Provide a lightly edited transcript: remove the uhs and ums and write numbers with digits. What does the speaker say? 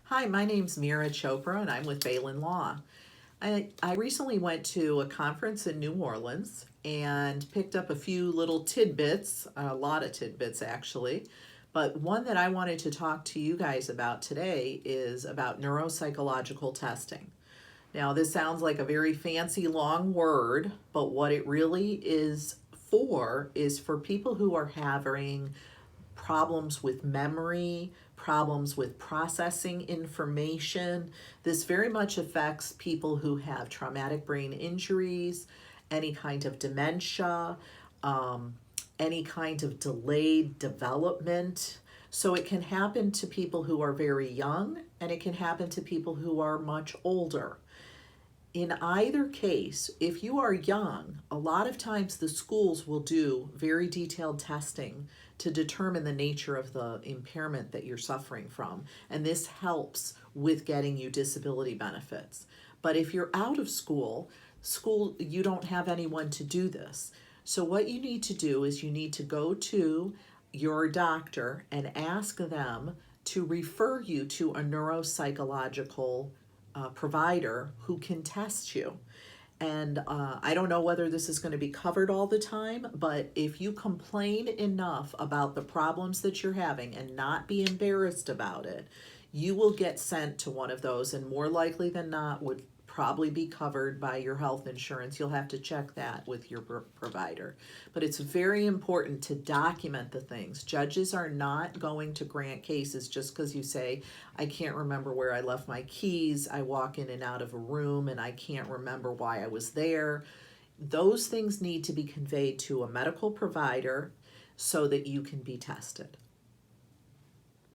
Hi, my name's Mira Chopra and I'm with Balin Law. I recently went to a conference in New Orleans and picked up a few little tidbits, a lot of tidbits actually. But one that I wanted to talk to you guys about today is about neuropsychological testing. Now, this sounds like a very fancy long word, but what it really is for people who are having problems with memory, problems with processing information. This very much affects people who have traumatic brain injuries, any kind of dementia, um, any kind of delayed development. So it can happen to people who are very young and it can happen to people who are much older. In either case, if you are young, a lot of times the schools will do very detailed testing to determine the nature of the impairment that you're suffering from. And this helps with getting you disability benefits. But if you're out of school, you don't have anyone to do this. So what you need to do is you need to go to your doctor and ask them to refer you to a neuropsychological provider who can test you. And I don't know whether this is going to be covered all the time, but if you complain enough about the problems that you're having and not be embarrassed about it, you will get sent to one of those, and more likely than not would probably be covered by your health insurance. You'll have to check that with your provider. But it's very important to document the things. Judges are not going to grant cases just because you say, I can't remember where I left my keys, I walk in and out of a room and I can't remember why I was there. Those things need to be conveyed to a medical provider so that you can be tested.